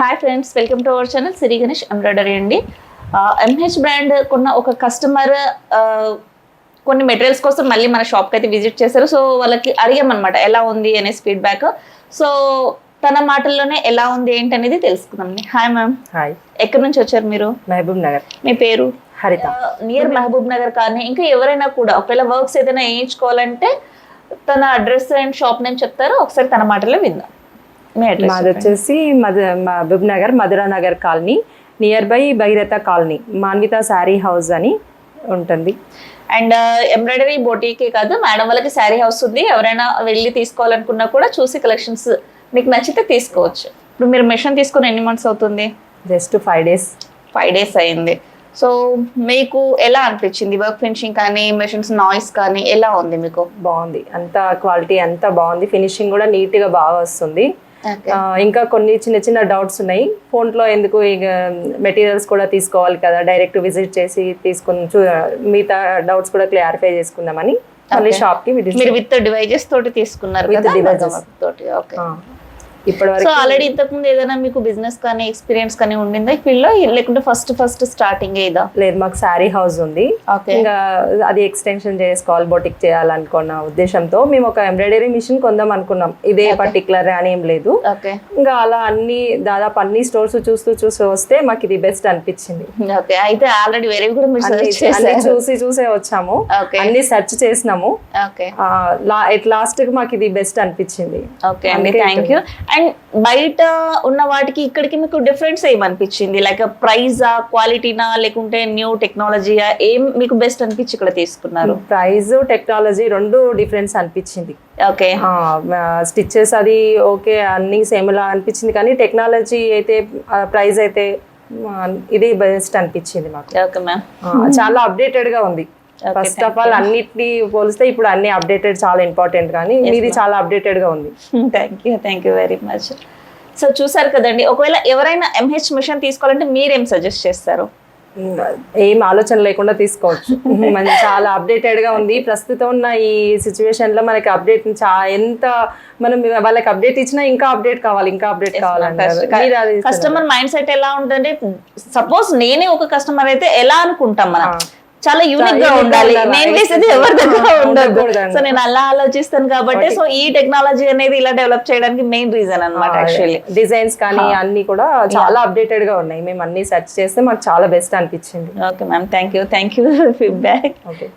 Hi friends, welcome to our channel Siri Ganesh embroidery అండి. MH brand కొన్న ఒక customer కొన్ని మెటీరియల్స్ కోసం మళ్ళీ మన షాప్కి అయితే విజిట్ చేశారు. సో వాళ్ళకి అడిగామన్నమాట ఎలా ఉంది అనేసి ఫీడ్బ్యాక్. సో తన మాటల్లోనే ఎలా ఉంది ఏంటి అనేది తెలుసుకుందాం. Hi ma'am. హాయ్. ఎక్కడి నుంచి వచ్చారు మీరు? మహబూబ్ నగర్. మీ పేరు? హరిత. నియర్ మహబూబ్ నగర్ కానీ ఇంకా ఎవరైనా కూడా ఒకవేళ వర్క్స్ ఏదైనా వేయించుకోవాలంటే తన అడ్రస్ అండ్ షాప్ నేమ్ చెప్తారో ఒకసారి తన మాటల్లో విందాం. మాది వచ్చేసి Mahabub Nagar, Madhura Nagar colony, near by Bhagiratha colony, Manvitha sari house అని ఉంటుంది. అండ్ ఎంబ్రాయిడరీ బోటీకే కాదు, మేడం వాళ్ళకి శారీ హౌస్ ఉంది. ఎవరైనా వెళ్ళి తీసుకోవాలనుకున్నా కూడా చూసి కలెక్షన్స్ మీకు నచ్చితే తీసుకోవచ్చు. ఇప్పుడు మీరు మెషిన్ తీసుకుని ఎన్ని మంత్స్ అవుతుంది? Just 5 days. 5 days అయింది. సో మీకు ఎలా అనిపించింది? వర్క్ ఫినిషింగ్ కానీ మెషిన్స్ నాయిస్ కానీ ఎలా ఉంది మీకు? బాగుంది, అంత క్వాలిటీ అంతా బాగుంది. ఫినిషింగ్ కూడా నీట్గా బాగా వస్తుంది. ఇంకా కొన్ని చిన్న చిన్న డౌట్స్ ఉన్నాయి. ఫోన్లో ఎందుకు ఇక మెటీరియల్స్ కూడా తీసుకోవాలి కదా, డైరెక్ట్ విజిట్ చేసి తీసుకుని మిగతా డౌట్స్ కూడా క్లారిఫై చేసుకుందామని మళ్ళీ షాప్కి మీరు విత్ డివైజెస్ తోటి తీసుకున్నారు విత్ డివైజెస్ తోటి. ఓకే. ఇప్పటివరకు ఆల్రెడీ ఇంతకు ముందు ఏదైనా మీకు బిజినెస్ కానీ ఎక్స్పీరియన్స్ కానీ ఉండిందా ఈ ఫీల్డ్ లో, లేకుంటే ఫస్ట్ స్టార్టింగ్ ఏదా? లేదు, మాకు శారీ హౌస్ ఉంది. ఇంకా అది ఎక్స్టెన్షన్ చేసుకోవాలి, బొటిక్ చేయాలనుకున్న ఉద్దేశంతో మేము ఒక ఎంబ్రాయిడరీ మిషన్ కొందాం అనుకున్నాం. ఇదే పర్టికులర్ అని ఏం లేదు. ఇంకా అలా దాదాపు అన్ని స్టోర్స్ చూస్తూ వస్తే మాకు ఇది బెస్ట్ అనిపించింది. ఓకే. అయితే ఆల్రెడీ వేరే కూడా చూసే వచ్చాము, అన్ని సెర్చ్ చేసినాము. లాస్ట్ కి మాకు ఇది బెస్ట్ అనిపించింది. ఓకే అండి, థ్యాంక్ యూ. అండ్ బయట ఉన్న వాటికి ఇక్కడికి మీకు డిఫరెన్స్ ఏమనిపించింది? లైక్ ప్రైజా, క్వాలిటీనా, లేకుంటే న్యూ టెక్నాలజీయా, ఏం మీకు బెస్ట్ అనిపించి ఇక్కడ తీసుకున్నారు? ప్రైజ్, టెక్నాలజీ రెండు డిఫరెన్స్ అనిపించింది. ఓకే. స్టిచెస్ అది ఓకే, అన్ని సేమ్ లా అనిపించింది, కానీ టెక్నాలజీ అయితే ప్రైస్ అయితే ఇది బెస్ట్ అనిపించింది మాకు. Okay ma'am. చాలా అప్డేటెడ్ గా ఉంది. ఫస్ట్ ఆఫ్ ఆల్ అన్నిటిని పోలిస్తే ఇప్పుడు అన్ని అప్డేటెడ్ చాలా ఇంపార్టెంట్, కానీ ఇది చాలా అప్డేటెడ్ గా ఉంది. Thank you very much. So చూసారు కదండి, ఒకవేళ ఎవరైనా ఎంహెచ్ మిషన్ తీసుకోవాలంటే మీరేం సజెస్ట్ చేస్తారు? ఏం ఆలోచన లేకుండా తీసుకోవచ్చు. మనకి చాలా అప్డేటెడ్ గా ఉంది. ప్రస్తుతం ఉన్న ఈ సిచ్యువేషన్ లో మనకి అప్డేట్ ఎంత మనం వాళ్ళకి అప్డేట్ ఇచ్చినా ఇంకా అప్డేట్ కావాలి అంటారు. కస్టమర్ మైండ్ సెట్ ఎలా ఉంటుందంటే, సపోజ్ నేనే ఒక కస్టమర్ అయితే ఎలా అనుకుంటాం మనం, చాలా యూనిక్ గా ఉండాలి, నేను వేసేది ఎవరి దగ్గర ఉండదు. సో నేను అలా ఆలోచిస్తాను కాబట్టి సో ఈ టెక్నాలజీ అనేది ఇలా డెవలప్ చేయడానికి మెయిన్ రీజన్ అన్నమాట. యాక్చువల్లీ డిజైన్స్ కానీ అన్ని కూడా చాలా అప్డేటెడ్ గా ఉన్నాయి. మేము అన్ని సెర్చ్ చేస్తే మాకు చాలా బెస్ట్ అనిపించింది. Okay ma'am, thank you feedback. Okay.